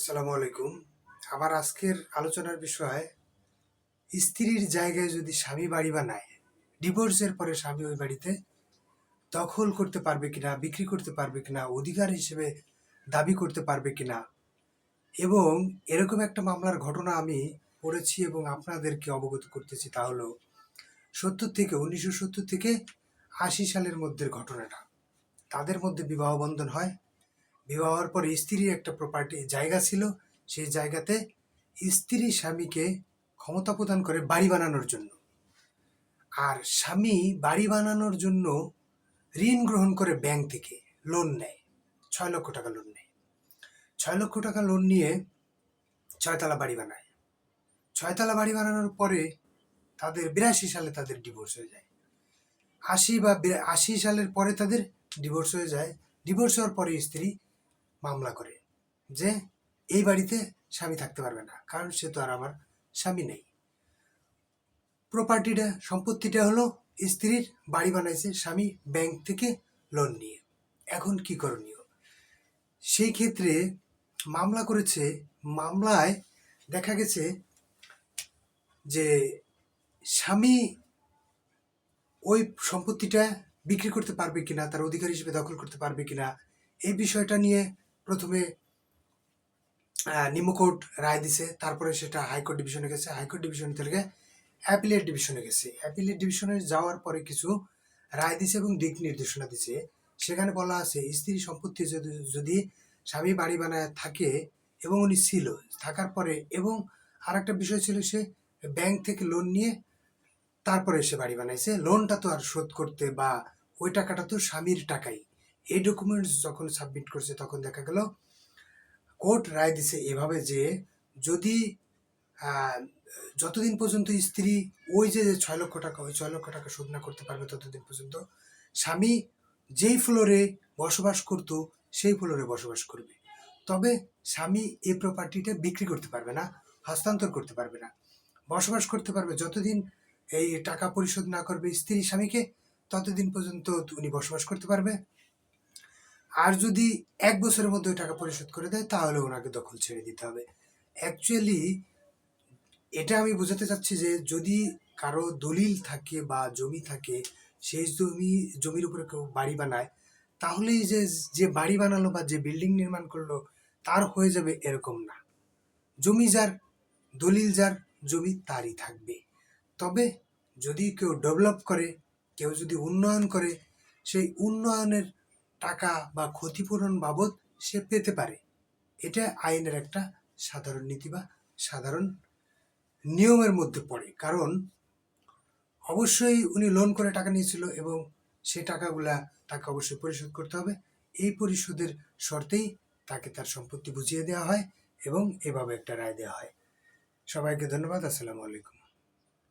আসসালামু আলাইকুম। আমার আজকের আলোচনার বিষয় স্ত্রীর জায়গায় যদি স্বামী বাড়ি বানায়, ডিভোর্সের পরে স্বামী ওই বাড়িতে দখল করতে পারবে কিনা, বিক্রি করতে পারবে কিনা, অধিকার হিসেবে দাবি করতে পারবে কিনা, এবং এরকম একটা মামলার ঘটনা আমি পড়েছি এবং আপনাদেরকে অবগত করতেছি। তা হলো 1970 থেকে 80 সালের মধ্যের ঘটনাটা। তাদের মধ্যে বিবাহ বন্ধন হয়। বিবাহ হওয়ার পরে স্ত্রীর একটা প্রপার্টি জায়গা ছিল। সেই জায়গাতে স্ত্রী স্বামীকে ক্ষমতা প্রদান করে বাড়ি বানানোর জন্য। আর স্বামী বাড়ি বানানোর জন্য ঋণ গ্রহণ করে ব্যাংক থেকে লোন নেয়। 6 লক্ষ টাকা লোন নেয়। 6 লক্ষ টাকা লোন নিয়ে 6 তলা বাড়ি বানায়। 6 তলা বাড়ি বানানোর পরে তাদের 82 সালে তাদের ডিভোর্স হয়ে যায়। 80 সালের পরে তাদের ডিভোর্স হয়ে যায়। ডিভোর্স হওয়ার পরে স্ত্রী মামলা করে যে এই বাড়িতে স্বামী থাকতে পারবে না, কারণ সে তো আর আমার স্বামী নেই। প্রপার্টিটা, সম্পত্তিটা হলো স্ত্রীর, বাড়ি বানাইছে স্বামী ব্যাংক থেকে লোন নিয়ে। এখন কি করণীয়? সেই ক্ষেত্রে মামলা করেছে। মামলায় দেখা গেছে যে স্বামী ওই সম্পত্তিটা বিক্রি করতে পারবে কিনা, তার অধিকার হিসেবে দখল করতে পারবে কিনা, এই বিষয়টা নিয়ে প্রথমে নিম্নকোর্ট রায় দিছে। তারপরে সেটা হাইকোর্ট ডিভিশনে গেছে। হাইকোর্ট ডিভিশন থেকে অ্যাপিলেট ডিভিশনে গেছে। অ্যাপিলেট ডিভিশনে যাওয়ার পরে কিছু রায় দিছে এবং দিক নির্দেশনা দিছে। সেখানে বলা আছে স্ত্রী সম্পত্তি যদি স্বামী বাড়ি বানায় থাকে এবং উনি ছিল, থাকার পরে, এবং আর একটা বিষয় ছিল সে ব্যাংক থেকে লোন নিয়ে তারপরে সে বাড়ি বানাইছে। লোনটা তো আর শোধ করতে বা ওই টাকাটা তো স্বামীর টাকাই। এই ডকুমেন্টস যখন সাবমিট করছে তখন দেখা গেল কোর্ট রায় দিছে এভাবে যে যদি যতদিন পর্যন্ত স্ত্রী ওই যে 6 লক্ষ টাকা, ওই 6 লক্ষ টাকা শোধ না করতে পারবে ততদিন পর্যন্ত স্বামী যেই ফ্লোরে বসবাস করতো সেই ফ্লোরে বসবাস করবে। তবে স্বামী এই প্রপার্টিটা বিক্রি করতে পারবে না, হস্তান্তর করতে পারবে না। বসবাস করতে পারবে যতদিন এই টাকা পরিশোধ না করবে স্ত্রী স্বামীকে, ততদিন পর্যন্ত উনি বসবাস করতে পারবে। আর যদি 1 বছরের মধ্যে ওই টাকা পরিশোধ করে দেয় তাহলে ওনাকে দখল ছেড়ে দিতে হবে। অ্যাকচুয়ালি এটা আমি বোঝাতে চাচ্ছি যে যদি কারো দলিল থাকে বা জমি থাকে, সেই জমির উপরে কেউ বাড়ি বানায়, তাহলেই যে যে বাড়ি বানালো বা যে বিল্ডিং নির্মাণ করলো তার হয়ে যাবে এরকম না। জমি যার, দলিল যার, জমি তারই থাকবে। তবে যদি কেউ ডেভেলপ করে, কেউ যদি উন্নয়ন করে, সেই উন্নয়নের টাকা বা ক্ষতিপূরণ বাবদ সে পেতে পারে। এটা আইনের একটা সাধারণ নীতি বা সাধারণ নিয়মের মধ্যে পড়ে। কারণ অবশ্যই উনি লোন করে টাকা নিয়েছিল এবং সেই টাকাগুলা তাকে অবশ্যই পরিশোধ করতে হবে। এই পরিশোধের শর্তেই তাকে তার সম্পত্তি বুঝিয়ে দেওয়া হয় এবং এভাবে একটা রায় দেওয়া হয়। সবাইকে ধন্যবাদ। আসসালামু আলাইকুম।